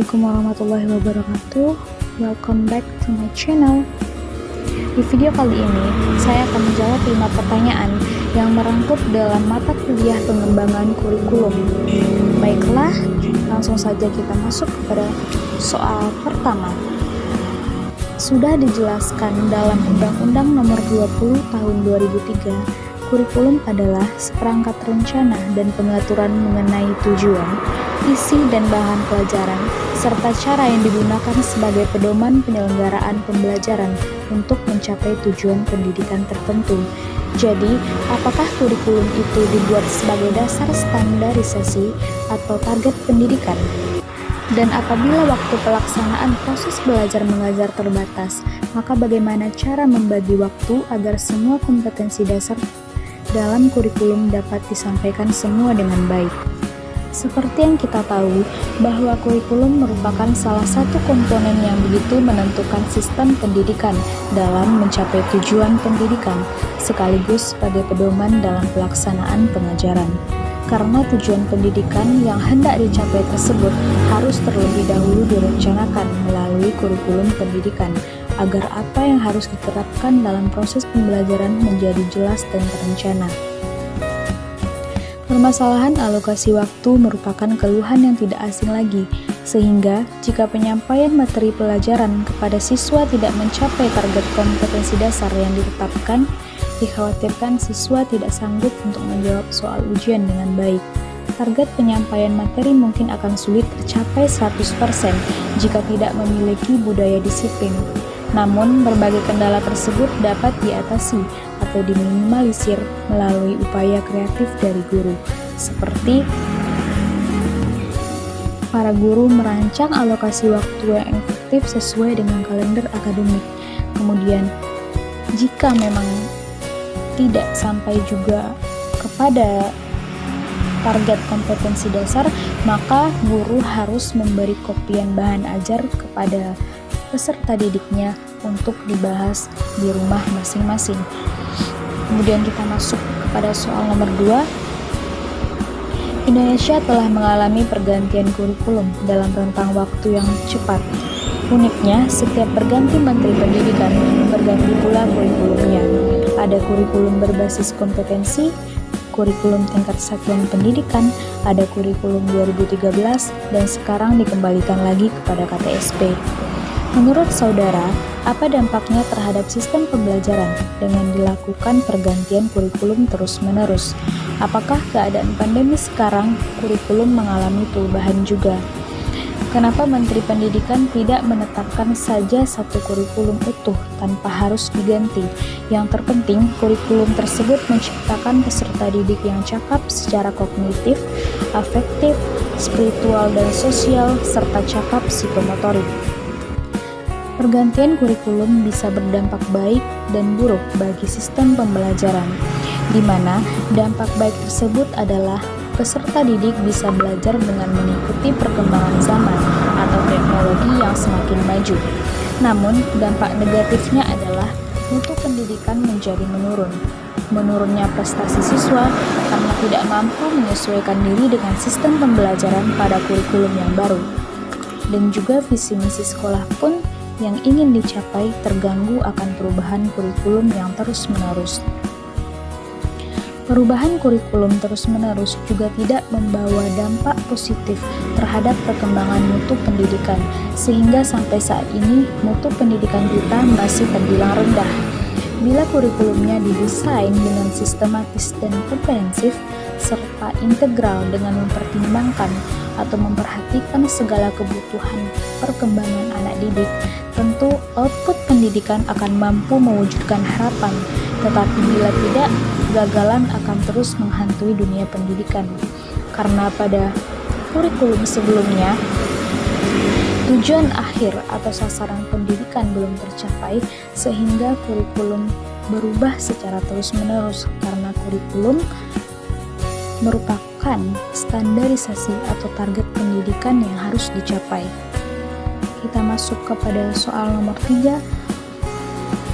Assalamualaikum warahmatullahi wabarakatuh. Welcome back to my channel. Di video kali ini, saya akan menjawab 5 pertanyaan yang merangkup dalam mata kuliah pengembangan kurikulum. Baiklah, langsung saja kita masuk kepada soal pertama. Sudah dijelaskan dalam Undang-Undang Nomor 20 Tahun 2003, kurikulum adalah seperangkat rencana dan pengaturan mengenai tujuan, isi dan bahan pelajaran, serta cara yang digunakan sebagai pedoman penyelenggaraan pembelajaran untuk mencapai tujuan pendidikan tertentu. Jadi, apakah kurikulum itu dibuat sebagai dasar standarisasi atau target pendidikan? Dan apabila waktu pelaksanaan proses belajar mengajar terbatas, maka bagaimana cara membagi waktu agar semua kompetensi dasar dalam kurikulum dapat disampaikan semua dengan baik? Seperti yang kita tahu, bahwa kurikulum merupakan salah satu komponen yang begitu menentukan sistem pendidikan dalam mencapai tujuan pendidikan, sekaligus sebagai pedoman dalam pelaksanaan pengajaran. Karena tujuan pendidikan yang hendak dicapai tersebut harus terlebih dahulu direncanakan melalui kurikulum pendidikan, agar apa yang harus diterapkan dalam proses pembelajaran menjadi jelas dan terencana. Permasalahan alokasi waktu merupakan keluhan yang tidak asing lagi, sehingga jika penyampaian materi pelajaran kepada siswa tidak mencapai target kompetensi dasar yang ditetapkan, dikhawatirkan siswa tidak sanggup untuk menjawab soal ujian dengan baik. Target penyampaian materi mungkin akan sulit tercapai 100% jika tidak memiliki budaya disiplin. Namun, berbagai kendala tersebut dapat diatasi atau diminimalisir melalui upaya kreatif dari guru, seperti para guru merancang alokasi waktu yang efektif sesuai dengan kalender akademik. Kemudian, jika memang tidak sampai juga kepada target kompetensi dasar, maka guru harus memberi kopian bahan ajar kepada peserta didiknya untuk dibahas di rumah masing-masing. Kemudian kita masuk kepada soal nomor 2. Indonesia telah mengalami pergantian kurikulum dalam rentang waktu yang cepat. Uniknya, setiap berganti Menteri Pendidikan, berganti pula kurikulumnya. Ada kurikulum berbasis kompetensi, kurikulum tingkat satuan pendidikan, ada kurikulum 2013, dan sekarang dikembalikan lagi kepada KTSP. Menurut saudara, apa dampaknya terhadap sistem pembelajaran dengan dilakukan pergantian kurikulum terus-menerus? Apakah keadaan pandemi sekarang kurikulum mengalami perubahan juga? Kenapa Menteri Pendidikan tidak menetapkan saja satu kurikulum utuh tanpa harus diganti? Yang terpenting, kurikulum tersebut menciptakan peserta didik yang cakap secara kognitif, afektif, spiritual dan sosial, serta cakap psikomotorik. Pergantian kurikulum bisa berdampak baik dan buruk bagi sistem pembelajaran, di mana dampak baik tersebut adalah peserta didik bisa belajar dengan mengikuti perkembangan zaman atau teknologi yang semakin maju. Namun, dampak negatifnya adalah mutu pendidikan menjadi menurun. Menurunnya prestasi siswa karena tidak mampu menyesuaikan diri dengan sistem pembelajaran pada kurikulum yang baru. Dan juga visi misi sekolah pun yang ingin dicapai terganggu akan perubahan kurikulum yang terus-menerus. Perubahan kurikulum terus-menerus juga tidak membawa dampak positif terhadap perkembangan mutu pendidikan, sehingga sampai saat ini mutu pendidikan kita masih terbilang rendah. Bila kurikulumnya didesain dengan sistematis dan komprehensif, serta integral dengan mempertimbangkan atau memperhatikan segala kebutuhan perkembangan anak didik, tentu output pendidikan akan mampu mewujudkan harapan. Tetapi bila tidak, kegagalan akan terus menghantui dunia pendidikan. Karena pada kurikulum sebelumnya, tujuan akhir atau sasaran pendidikan belum tercapai, sehingga kurikulum berubah secara terus-menerus karena kurikulum merupakan standarisasi atau target pendidikan yang harus dicapai. Kita masuk kepada soal nomor 3.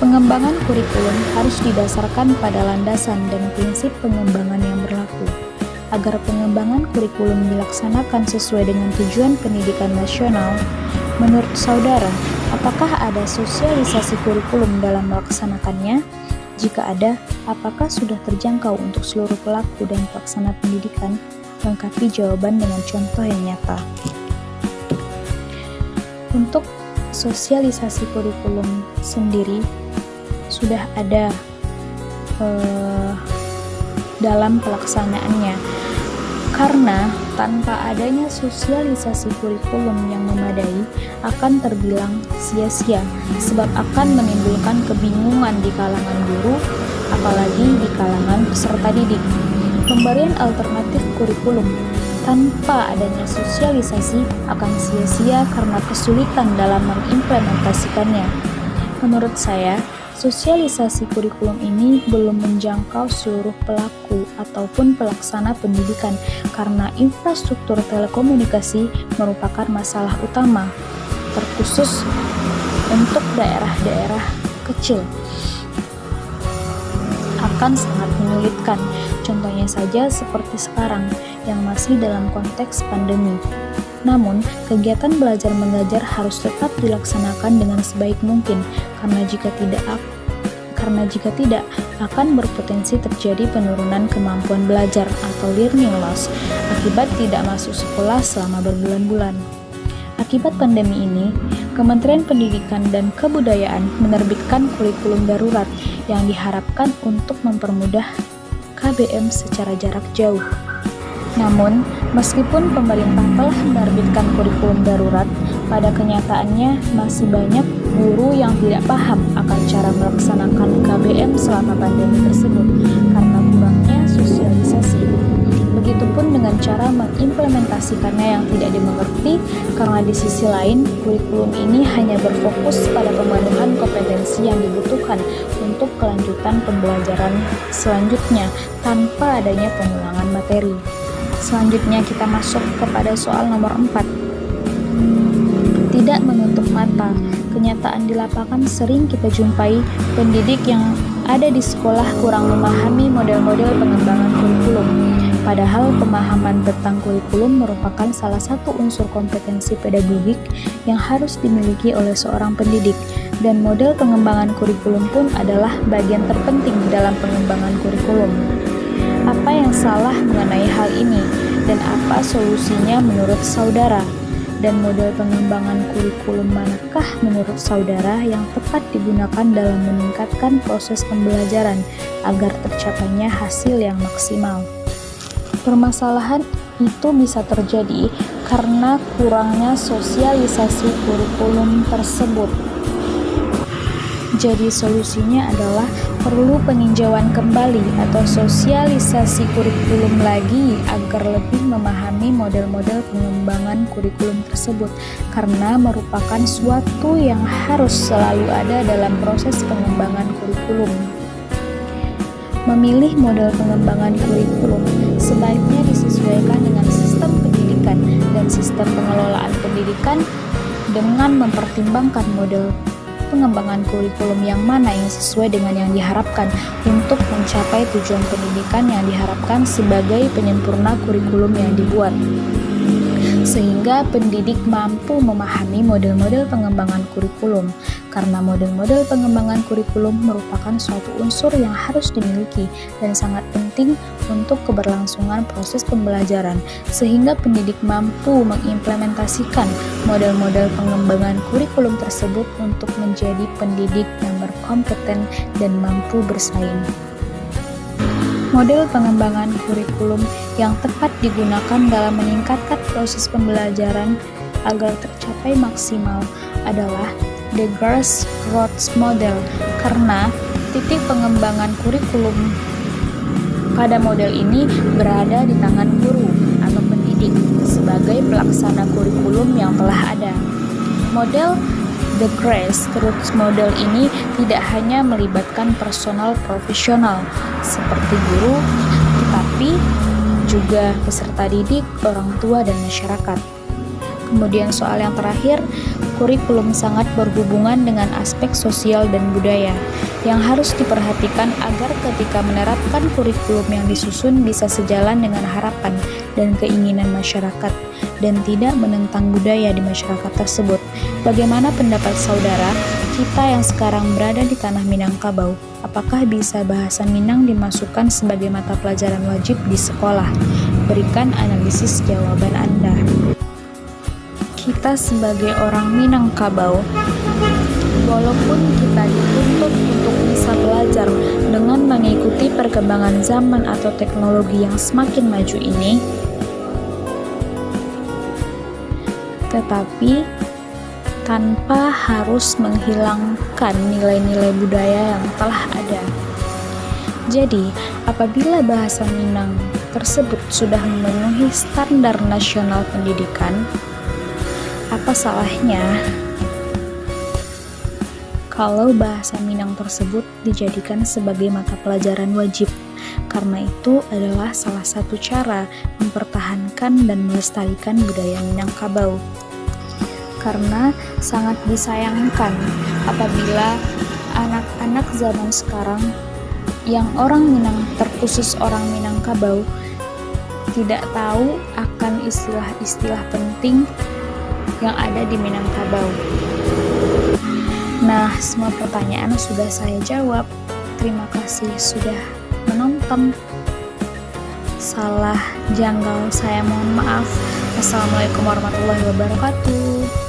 Pengembangan kurikulum harus didasarkan pada landasan dan prinsip pengembangan yang berlaku. agar pengembangan kurikulum dilaksanakan sesuai dengan tujuan pendidikan nasional, menurut saudara, apakah ada sosialisasi kurikulum dalam melaksanakannya? Jika ada, apakah sudah terjangkau untuk seluruh pelaku dan pelaksana pendidikan? Lengkapi jawaban dengan contoh yang nyata. Untuk sosialisasi kurikulum sendiri sudah ada dalam pelaksanaannya, karena tanpa adanya sosialisasi kurikulum yang memadai akan terbilang sia-sia, sebab akan menimbulkan kebingungan di kalangan guru, apalagi di kalangan peserta didik. Pemberian alternatif kurikulum tanpa adanya sosialisasi akan sia-sia karena kesulitan dalam mengimplementasikannya. Menurut saya, sosialisasi kurikulum ini belum menjangkau seluruh pelaku ataupun pelaksana pendidikan karena infrastruktur telekomunikasi merupakan masalah utama, terkhusus untuk daerah-daerah kecil. Akan sangat menyulitkan, contohnya saja seperti sekarang yang masih dalam konteks pandemi. Namun, kegiatan belajar mengajar harus tetap dilaksanakan dengan sebaik mungkin, karena jika tidak akan berpotensi terjadi penurunan kemampuan belajar atau learning loss akibat tidak masuk sekolah selama berbulan-bulan. Akibat pandemi ini, Kementerian Pendidikan dan Kebudayaan menerbitkan kurikulum darurat yang diharapkan untuk mempermudah KBM secara jarak jauh. Namun, meskipun pemerintah telah menerbitkan kurikulum darurat, pada kenyataannya masih banyak guru yang tidak paham akan cara melaksanakan KBM selama pandemi tersebut karena kurangnya sosialisasi. Begitupun dengan cara mengimplementasikannya yang tidak dimengerti, karena di sisi lain, kurikulum ini hanya berfokus pada pemenuhan kompetensi yang dibutuhkan untuk kelanjutan pembelajaran selanjutnya tanpa adanya pengulangan materi. Selanjutnya kita masuk kepada soal nomor 4. Tidak menutup mata, kenyataan di lapangan sering kita jumpai pendidik yang ada di sekolah kurang memahami model-model pengembangan kurikulum. Padahal pemahaman tentang kurikulum merupakan salah satu unsur kompetensi pedagogik yang harus dimiliki oleh seorang pendidik, dan model pengembangan kurikulum pun adalah bagian terpenting dalam pengembangan kurikulum. Apa yang salah mengenai hal ini, dan apa solusinya menurut saudara? Dan model pengembangan kurikulum manakah menurut saudara yang tepat digunakan dalam meningkatkan proses pembelajaran agar tercapainya hasil yang maksimal? Permasalahan itu bisa terjadi karena kurangnya sosialisasi kurikulum tersebut. Jadi solusinya adalah perlu peninjauan kembali atau sosialisasi kurikulum lagi agar lebih memahami model-model pengembangan kurikulum tersebut, karena merupakan suatu yang harus selalu ada dalam proses pengembangan kurikulum. Memilih model pengembangan kurikulum sebaiknya disesuaikan dengan sistem pendidikan dan sistem pengelolaan pendidikan dengan mempertimbangkan model pengembangan kurikulum yang mana yang sesuai dengan yang diharapkan untuk mencapai tujuan pendidikan yang diharapkan sebagai penyempurna kurikulum yang dibuat, sehingga pendidik mampu memahami model-model pengembangan kurikulum, karena model-model pengembangan kurikulum merupakan suatu unsur yang harus dimiliki dan sangat penting untuk keberlangsungan proses pembelajaran, sehingga pendidik mampu mengimplementasikan model-model pengembangan kurikulum tersebut untuk menjadi pendidik yang berkompeten dan mampu bersaing. Model pengembangan kurikulum yang tepat digunakan dalam meningkatkan proses pembelajaran agar tercapai maksimal adalah the grassroots model, karena titik pengembangan kurikulum pada model ini berada di tangan guru atau pendidik sebagai pelaksana kurikulum yang telah ada. Model the grassroots model ini tidak hanya melibatkan personal profesional seperti guru, tetapi juga peserta didik, orang tua, dan masyarakat. Kemudian soal yang terakhir, kurikulum sangat berhubungan dengan aspek sosial dan budaya yang harus diperhatikan agar ketika menerapkan kurikulum yang disusun bisa sejalan dengan harapan dan keinginan masyarakat dan tidak menentang budaya di masyarakat tersebut. Bagaimana pendapat saudara? Kita yang sekarang berada di tanah Minangkabau, apakah bisa bahasa Minang dimasukkan sebagai mata pelajaran wajib di sekolah? Berikan analisis jawaban Anda. Kita sebagai orang Minangkabau, walaupun kita dituntut untuk bisa belajar dengan mengikuti perkembangan zaman atau teknologi yang semakin maju ini, tetapi tanpa harus menghilangkan nilai-nilai budaya yang telah ada. Jadi, apabila bahasa Minang tersebut sudah memenuhi standar nasional pendidikan, apa salahnya kalau bahasa Minang tersebut dijadikan sebagai mata pelajaran wajib? Karena itu adalah salah satu cara mempertahankan dan melestarikan budaya Minangkabau. Karena sangat disayangkan apabila anak-anak zaman sekarang yang orang Minang, terkhusus orang Minangkabau, tidak tahu akan istilah-istilah penting yang ada di Minangkabau. Nah, semua pertanyaan sudah saya jawab. Terima kasih sudah menonton. Salah janggal saya mohon maaf. Assalamualaikum warahmatullahi wabarakatuh.